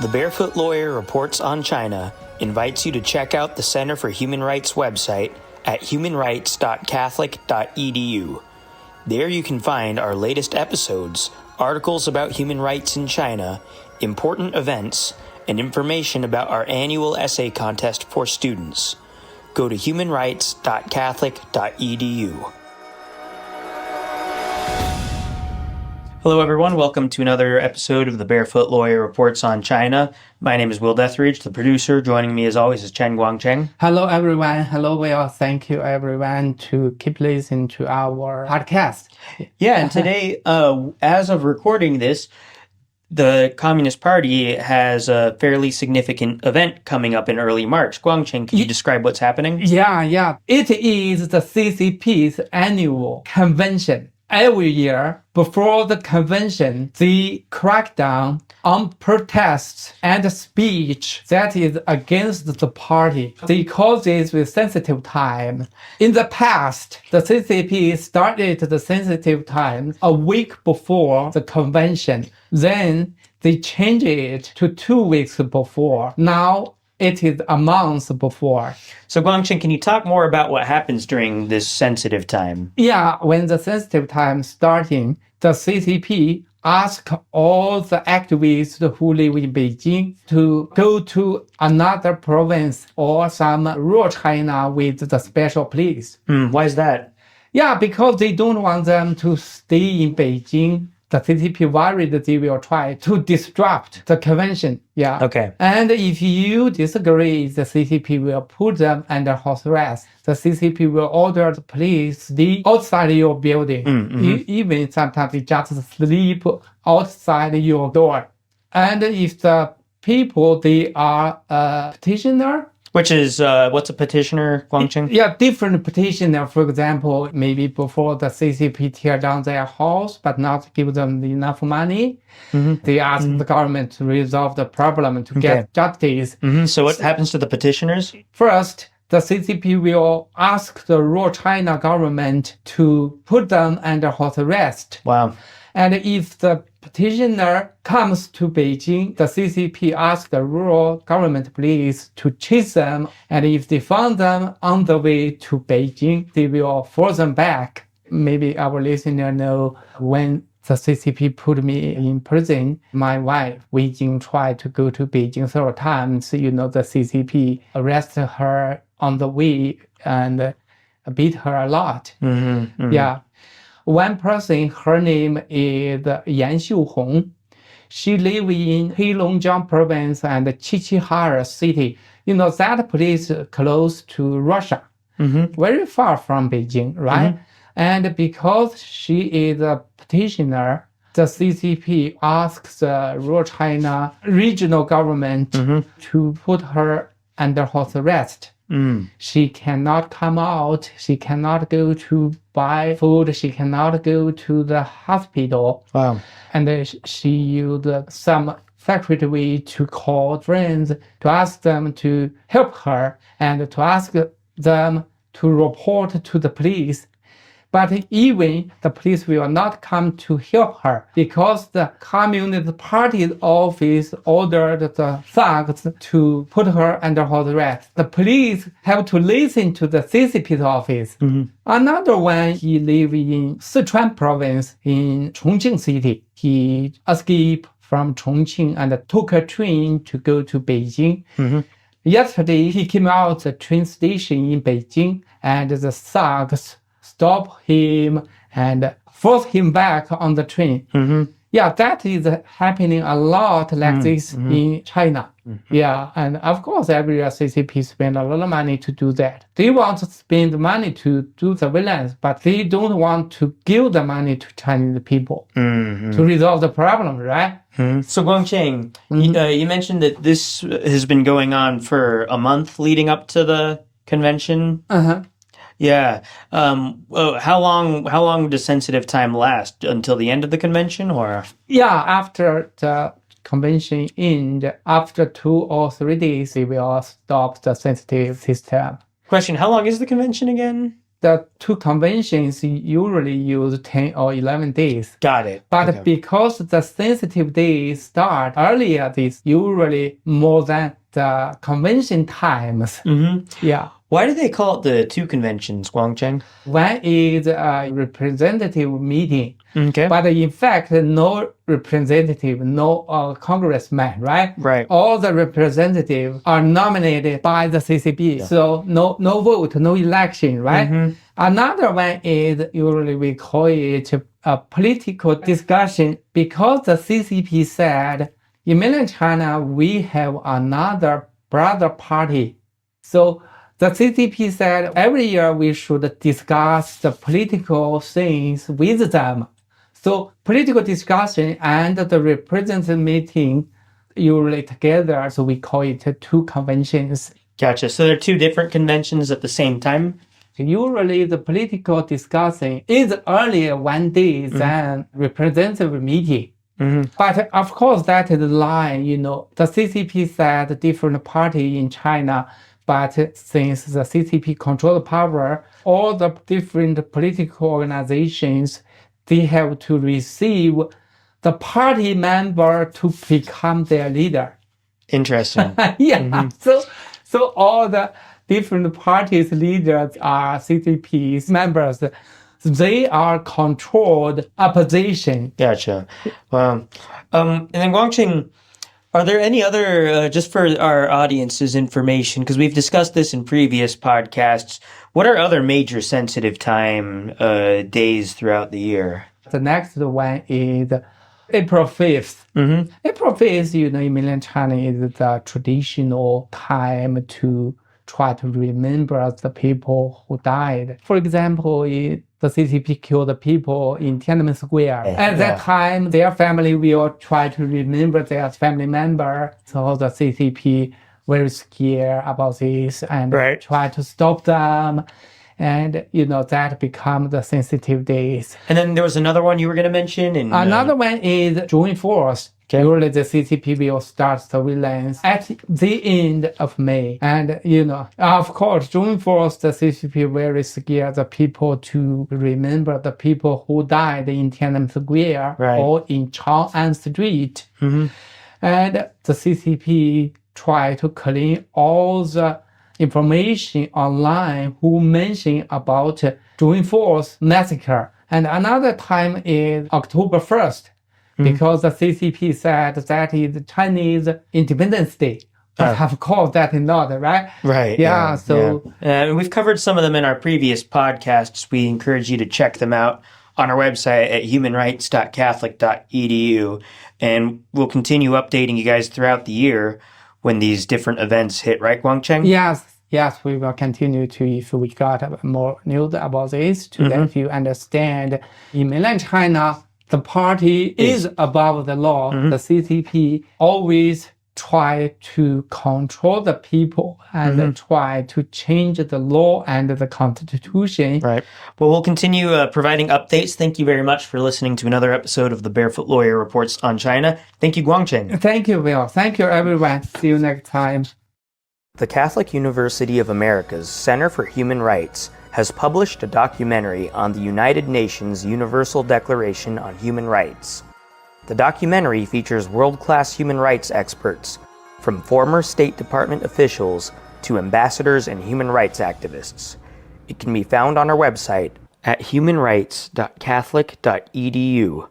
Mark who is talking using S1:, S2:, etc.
S1: The Barefoot Lawyer Reports on China invites you to check out the Center for Human Rights website at humanrights.catholic.edu. There you can find our latest episodes, articles about human rights in China, important events, and information about our annual essay contest for students. Go to humanrights.catholic.edu. Hello, everyone. Welcome to another episode of the Barefoot Lawyer Reports on China. My name is Will Deathridge, the producer. Joining me, as always, is Chen Guangcheng.
S2: Hello, everyone. Hello, Will. Thank you, everyone, to keep listening to our podcast.
S1: Yeah, and today, as of recording this, the Communist Party has a fairly significant event coming up in early March. Guangcheng, can you describe what's happening?
S2: Yeah. It is the CCP's annual convention. Every year, before the convention, they crack down on protests and speech that is against the party. They call this with sensitive time. In the past, the CCP started the sensitive time a week before the convention. Then they changed it to 2 weeks before. Now it is a month before.
S1: So, Guangcheng, can you talk more about what happens during this sensitive time?
S2: Yeah, when the sensitive time starting, the CCP asked all the activists who live in Beijing to go to another province or some rural China with the special police.
S1: Why is that?
S2: Yeah, because they don't want them to stay in Beijing. The CCP worried that they will try to disrupt the convention. Yeah.
S1: Okay.
S2: And if you disagree, the CCP will put them under house arrest. The CCP will order the police stay outside your building. Even sometimes they just sleep outside your door. And if the people, they are a petitioner,
S1: which is, what's a petitioner, Guangcheng?
S2: Yeah, different petitioner, for example, maybe before the CCP tear down their house, but not give them enough money. They ask the government to resolve the problem, to get justice.
S1: So what happens to the petitioners?
S2: First, the CCP will ask the rural China government to put them under house arrest.
S1: Wow.
S2: And if the petitioner comes to Beijing, the CCP asks the rural government police to chase them. And if they found them on the way to Beijing, they will force them back. Maybe our listener know when the CCP put me in prison, my wife, Wei Jing, tried to go to Beijing several times. The CCP arrested her on the way and beat her a lot. Yeah. One person, her name is Yan Xiuhong. She lives in Heilongjiang province and Qiqihara city. That place close to Russia, very far from Beijing, right? And because she is a petitioner, the CCP asks the rural China regional government to put her under house arrest. She cannot come out. She cannot go to buy food. She cannot go to the hospital.
S1: Wow.
S2: And she used some secret way to call friends to ask them to help her and to ask them to report to the police. But even the police will not come to help her because the Communist Party's office ordered the thugs to put her under house arrest. The police have to listen to the CCP's office. Another one, he lives in Sichuan province in Chongqing city. He escaped from Chongqing and took a train to go to Beijing. Yesterday, he came out the train station in Beijing and the thugs stop him and force him back on the train. Yeah, that is happening a lot like this in China. Yeah, and of course, every year CCP spend a lot of money to do that. They want to spend money to do surveillance, but they don't want to give the money to Chinese people to resolve the problem, right?
S1: So, Guangcheng, you mentioned that this has been going on for a month leading up to the convention. Yeah. How long does sensitive time last? Until the end of the convention, or?
S2: Yeah, after the convention ends, after 2 or 3 days, they will stop the sensitive system.
S1: Question: how long is the convention again?
S2: the two conventions usually use 10 or 11 days.
S1: Got it.
S2: But because the sensitive days start earlier, it's usually more than the convention times. Yeah.
S1: Why do they call it the two conventions, Guangcheng?
S2: One is a representative meeting.
S1: Okay.
S2: But in fact, no representative, no congressman, right?
S1: Right.
S2: All the representatives are nominated by the CCP. Yeah. So no vote, no election, right? Another one is usually we call it a political discussion because the CCP said in mainland China, we have another brother party. So the CCP said every year we should discuss the political things with them. So political discussion and the representative meeting usually together, so we call it two conventions.
S1: Gotcha. So they're two different conventions at the same time?
S2: Usually the political discussion is earlier one day than representative meeting. But of course that is the line, the CCP said different party in China, but since the CCP control the power, all the different political organizations, they have to receive the party member to become their leader.
S1: Interesting.
S2: Yeah. So all the different parties' leaders are CCP's members. They are controlled opposition.
S1: Gotcha. Wow. And then Guangcheng, are there any other, just for our audience's information, because we've discussed this in previous podcasts, what are other major sensitive time days throughout the year?
S2: The next one is April 5th. April 5th, in mainland China is the traditional time to try to remember the people who died. For example, the CCP killed the people in Tiananmen Square. At that time, their family will try to remember their family member. So the CCP very scared about this and try to stop them. And, that become the sensitive days.
S1: And then there was another one you were going to mention?
S2: Another one is June 4th. Usually the CCP will start surveillance at the end of May. And, of course, June 4th, the CCP very scared the people to remember the people who died in Tiananmen Square or in Chang'an Street. And the CCP try to clean all the information online who mention about June 4th massacre. And another time is October 1st. Because the CCP said that is Chinese Independence Day. But of course, that is not, right?
S1: Right.
S2: Yeah.
S1: We've covered some of them in our previous podcasts. We encourage you to check them out on our website at humanrights.catholic.edu. And we'll continue updating you guys throughout the year when these different events hit, right, Guangcheng?
S2: Yes, we will continue to, if we got more news about this, to let you understand in mainland China, the party is above the law. The CCP always try to control the people and try to change the law and the constitution.
S1: Right. Well, we'll continue providing updates. Thank you very much for listening to another episode of the Barefoot Lawyer Reports on China. Thank you, Guangcheng.
S2: Thank you, Will. Thank you, everyone. See you next time.
S1: The Catholic University of America's Center for Human Rights has published a documentary on the United Nations Universal Declaration on Human Rights. The documentary features world-class human rights experts, from former State Department officials to ambassadors and human rights activists. It can be found on our website at humanrights.catholic.edu.